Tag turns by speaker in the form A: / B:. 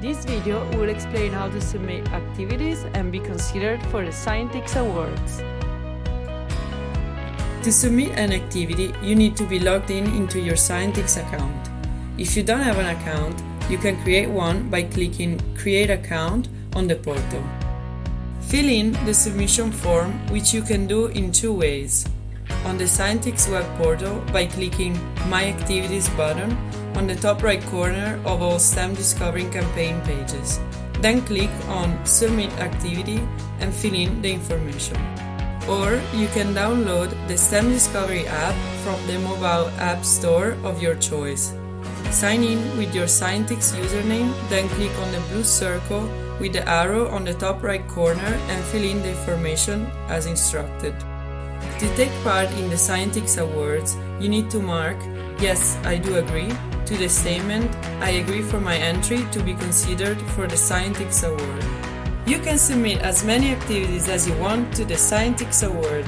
A: This video will explain how to submit activities and be considered for the Scientix Awards. To submit an activity, you need to be logged into your Scientix account. If you don't have an account, you can create one by clicking Create Account on the portal. Fill in the submission form, which you can do in two ways. On the Scientix web portal by clicking My Activities button on the top right corner of all STEM Discovering campaign pages. Then click on Submit Activity and fill in the information. Or you can download the STEM Discovery app from the mobile app store of your choice. Sign in with your Scientix username, then click on the blue circle with the arrow on the top right corner and fill in the information as instructed. To take part in the Scientix Awards, you need to mark Yes, I do agree to the statement I agree for my entry to be considered for the Scientix Award. You can submit as many activities as you want to the Scientix Award.